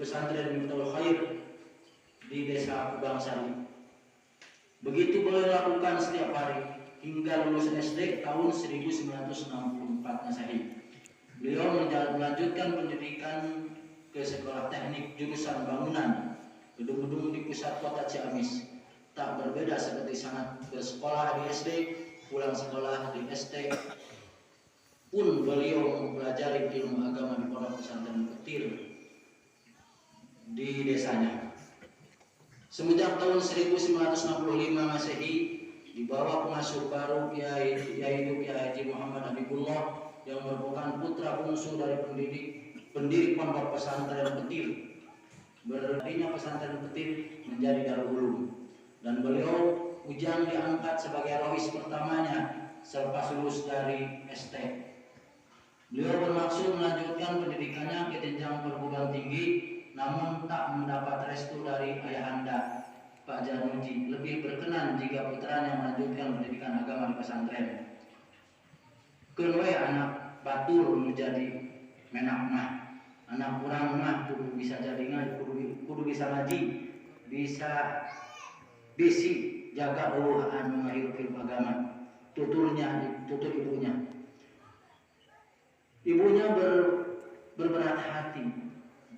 pesantren Miftahul Khair di desa Kubangsari. Begitu beliau lakukan setiap hari hingga lulus SD tahun 1964 Masehi. Beliau melanjutkan pendidikan ke sekolah teknik jurusan bangunan, gedung-gedung di pusat kota Ciamis. Tak berbeda seperti sangat bersekolah di SD, pulang sekolah di ST pun beliau mempelajari ilmu agama di pondok pesantren Petir di desanya. Semenjak tahun 1965 Masehi, di bawah pengasuh baru yaitu Kiai Haji Muhammad Habibullah yang merupakan putra bungsu dari pendiri pondok pesantren Petir. Berdirinya pesantren Petir menjadi Darul Ulum, dan beliau Ujang diangkat sebagai rois pertamanya selepas lulus dari ST. Beliau bermaksud melanjutkan pendidikannya ke jenjang perguruan tinggi, namun tak mendapat restu dari ayahanda Pak Januji. Lebih berkenan jika putranya melanjutkan pendidikan agama di pesantren. Kenwe anak batur menjadi menak mah, anak kurang mah kudu bisa jadi kudu bisa ngaji, bisa bisi jaga anu ngahirup agama. Tutur ibunya. Ibunya berberat hati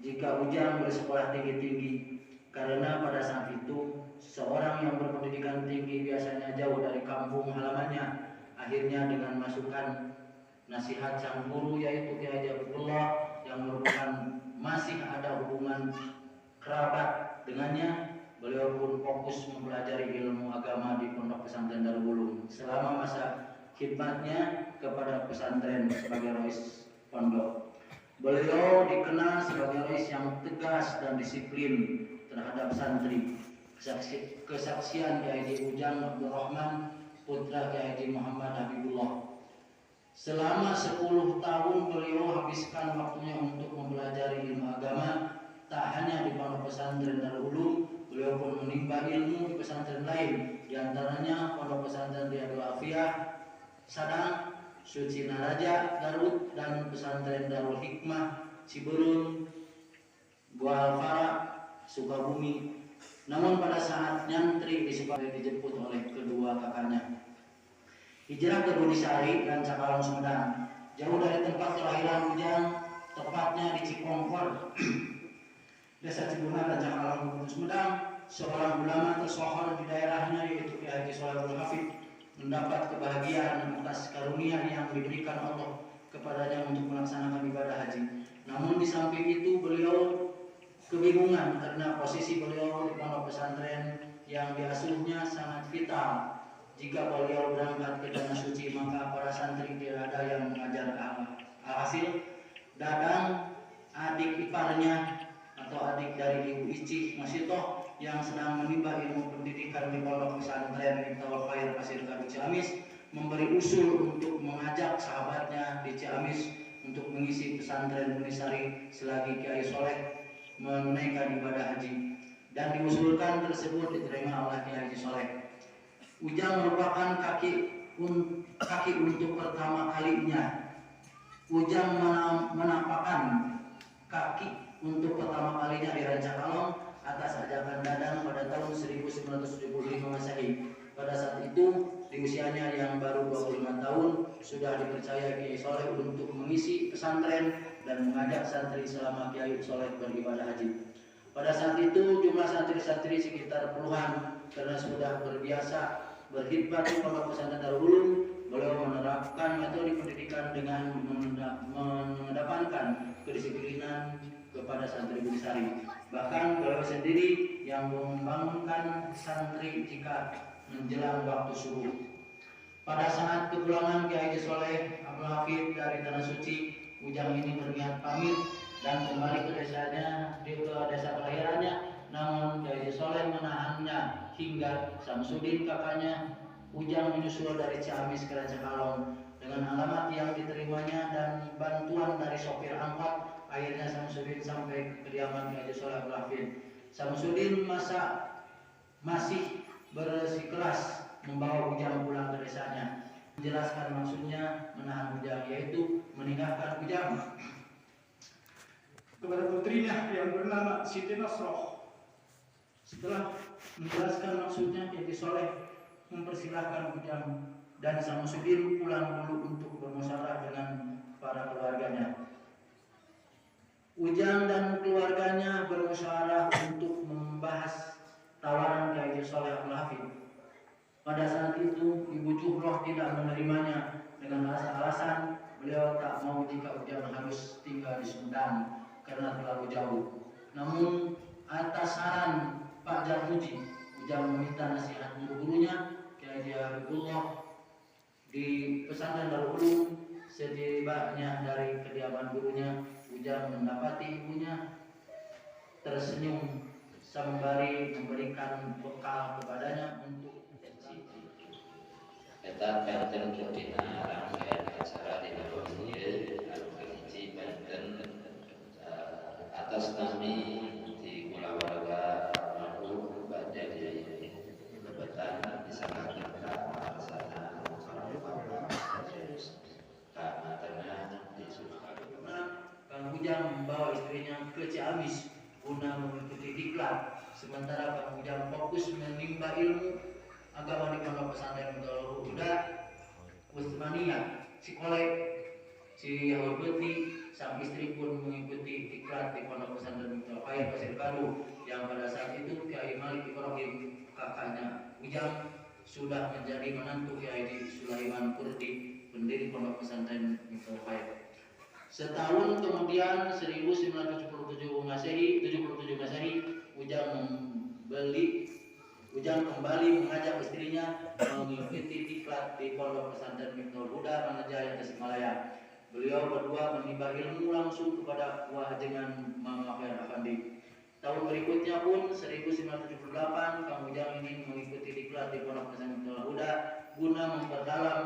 jika Ujang bersekolah tinggi-tinggi, karena pada saat itu seorang yang berpendidikan tinggi biasanya jauh dari kampung halamannya. Akhirnya dengan masukan nasihat sang guru yaitu Kiai Haji Abdullah yang merupakan masih ada hubungan kerabat dengannya, beliau pun fokus mempelajari ilmu agama di pondok pesantren Darul Ulum selama masa khidmatnya kepada pesantren sebagai rois pondok. Beliau dikenal sebagai rois yang tegas dan disiplin terhadap santri. Kesaksian Kiai Haji Ujang Abdul Rahman, putra Kiai Haji Muhammad Habibullah. Selama 10 tahun beliau habiskan waktunya untuk mempelajari ilmu agama, tak hanya di pondok pesantren Darul Ulum, beliau pun menimba ilmu di pesantren lain, diantaranya pondok pesantren Riyadul Afiyah Sadang, Suci Naraja Garut, dan pesantren Darul Hikmah Ciberun, Gua Alfara Sukabumi. Namun pada saat nyantri di Sukabumi dijemput oleh kedua kakaknya. Hijrah ke Bunisari dan Cakalang Sumedang, jauh dari tempat kelahiran Ujang, tepatnya di Cikongkor, Desa Cibuna dan Cakalang Sumedang. Seorang ulama tersohor di daerahnya yaitu Kiai Haji Sholehul Hafid mendapat kebahagiaan atas karunia yang diberikan Allah kepadanya untuk melaksanakan ibadah haji. Namun di samping itu beliau kebingungan karena posisi beliau di pondok pesantren yang diasuhnya sangat vital. Jika beliau berangkat ke tanah suci, maka para santri tidak ada yang mengajar alhasil Dadang, adik iparnya atau adik dari Ibu Icih Masitoh yang sedang menimba ilmu pendidikan di pondok pesantren Miftahul Khair Pasir Karu Ciamis, memberi usul untuk mengajak sahabatnya di Ciamis untuk mengisi pesantren Bunisari selagi Kiai Soleh menunaikan ibadah haji, dan diusulkan tersebut diterima oleh Kiai Haji Soleh. Ujang merupakan kaki untuk pertama kalinya. Ujang menampakkan kaki untuk pertama kalinya di Rancakalong atas ajakan Dadang pada tahun 1975 Masehi. Pada saat itu, di usianya yang baru 25 tahun, sudah dipercaya Kiai Soleh untuk mengisi pesantren dan mengajak santri selama Kiai Soleh beribadah haji. Pada saat itu, jumlah santri-santri sekitar puluhan, karena sudah berbiasa berkhidmat di pondok pesantren Darul Ulum. Beliau menerapkan metode pendidikan dengan mengedepankan kedisiplinan kepada santri Bunisari. Bahkan beliau sendiri yang membangunkan santri jika menjelang waktu subuh. Pada saat kepulangan Kiai Haji Soleh Abdul Hafid dari Tanah Suci, Ujang ini berniat pamit dan kembali ke desanya, ke desa kelahirannya. Namun Kiai Haji Soleh menahannya hingga Samsudin kakaknya Ujang menyusul dari Ciamis ke Rancakalong. Dengan alamat yang diterimanya dan bantuan dari sopir angkot, akhirnya Samsudin sampai ke kediaman Kiai Haji Soleh Abdul Hafid. Samsudin masih bersikeras membawa Ujang pulang ke desanya. Menjelaskan maksudnya menahan Ujang, yaitu meninggalkan Ujang kepada putrinya yang bernama Siti Nasroh. Setelah menjelaskan maksudnya, Kiai Soleh mempersilahkan Ujang dan sang supir pulang dulu untuk bermusyawarah dengan para keluarganya. Ujang dan keluarganya bermusyawarah untuk membahas tawaran Kiai Soleh Abdul Hafid. Pada saat itu Ibu Juhroh tidak menerimanya dengan alasan beliau tak mau jika Ujang harus tinggal di Sumedang karena terlalu jauh. Namun atas saran Pak Jarmuji, Ujang meminta nasihat guru-gurunya Kiai Habibullah di pesantren Darul Ulum. Setibanya dari kediaman gurunya, Ujang mendapati ibunya tersenyum sembari memberikan bekal kepadanya untuk Eta penten kutina rangkaian acara di dalam ieu anu kahiji penten atas nami di kulawarga almarhum badhe lebetan disangkakeun ka pelaksana karena di Sukarno. Kang Ujang membawa istrinya ke Ciamis guna mengikuti diklat, sementara Kang Ujang fokus menimba ilmu agama di pondok pesantren Darul Huda Usmaniyah Cikolek Cihawati. Sang istri pun mengikuti diklat di pondok pesantren Mutawafayah Pasir Baru, yang pada saat itu Kiai Malik Ibrahim, kakaknya Ujang, sudah menjadi menantu Kiai Sulaiman Kurdi, pendiri pondok pesantren Mutawafayah. Setahun kemudian 1977 Masehi, Ujang kembali mengajak istrinya mengikuti diklat di pondok pesantren Miftahul Huda Manajaya Tasikmalaya. Beliau berdua menimba ilmu langsung kepada Buah dengan Mama Khair Afandi. Tahun berikutnya pun 1978 Kang Ujang ingin mengikuti diklat di pondok pesantren Miftahul Huda guna memperdalam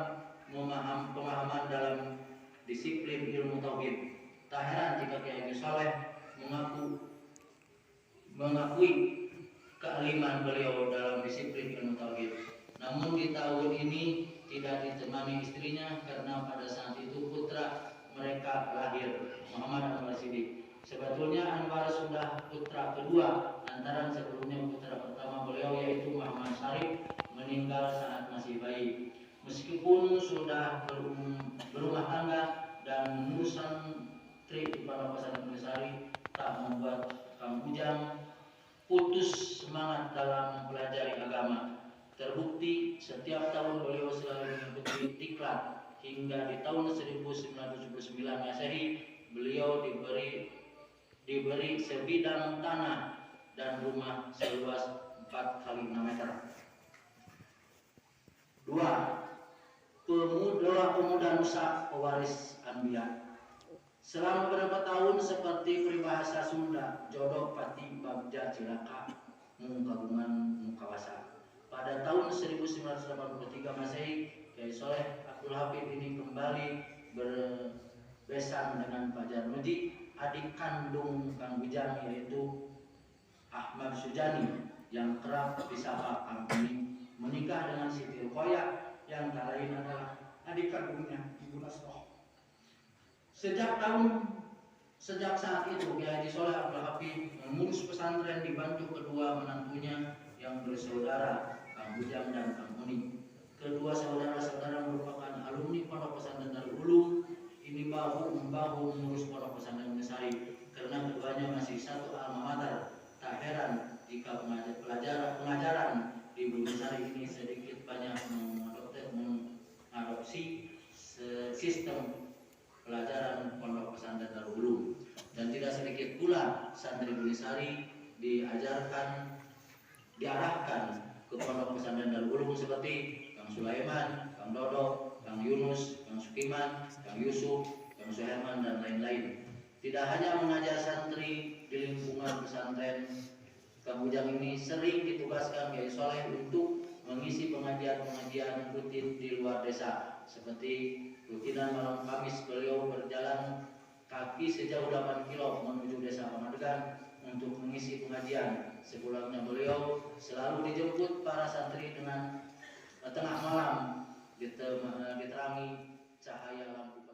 pemahaman dalam disiplin ilmu tauhid. Tak heran jika Kiai Soleh mengakui kealiman beliau dalam disiplin ilmu tauhid. Namun di tahun ini tidak ditemani istrinya karena pada saat itu putra mereka lahir, Muhammad Anwar Sidik. Sebetulnya Anwar sudah putra kedua antara sebelumnya putra pertama beliau yaitu Muhammad Syarif meninggal saat masih bayi. Meskipun sudah berumah tangga dan mengurus santri di Pondok Pesantren Sari, tak membuat Kang Ujang putus semangat dalam mempelajari agama. Terbukti setiap tahun beliau selalu mengikuti diklat hingga di tahun 1979 Masehi beliau diberi sebidang tanah dan rumah seluas 4 kali 6 meter. 2. Pemuda Nusa pewaris Anbiya. Selama beberapa tahun seperti peribahasa Sunda, jodoh pati bagja cilaka, kagungan mukawasa. Pada tahun 1983 Masehi, Kiai Soleh Abdul Hafid ini kembali berbesan dengan Pak Jarmuji, adik kandung Kang Ujang yaitu Ahmad Sujani yang kerap disapa Kang Kuning, menikah dengan Siti Ruqayyah yang tak lain adalah adik kandungnya Ibu Nasroh. Sejak saat itu Kiai Soleh Abdul Hafid mengurus pesantren dibantu kedua menantunya yang bersaudara Kang Ujang dan Kang Kuning. Kedua saudara-saudara merupakan alumni Pondok Pesantren Darul Ulum. Ini bahu-membahu mengurus Pondok Pesantren Sari karena keduanya masih satu alma mater. Tak heran jika pengajaran di Bumisari ini sedikit banyak mengadopsi sistem pelajaran Pondok Pesantren Darul Ulum, dan tidak sedikit pula santri Bumisari diarahkan ke Pondok Pesantren Darul Ulum seperti Kang Sulaiman, Kang Dodo, Kang Yunus, Kang Sukiman, Kang Yusuf, Kang Suherman dan lain-lain. Tidak hanya mengajar santri di lingkungan pesantren, Kang Ujang ini sering ditugaskan Kiai Soleh untuk mengisi pengajian-pengajian rutin di luar desa. Seperti rutinan malam Kamis beliau berjalan kaki sejauh 8 kilo menuju desa Pamadegan untuk mengisi pengajian. Sepulangnya beliau selalu dijemput para santri dengan tengah malam diterangi cahaya lampu.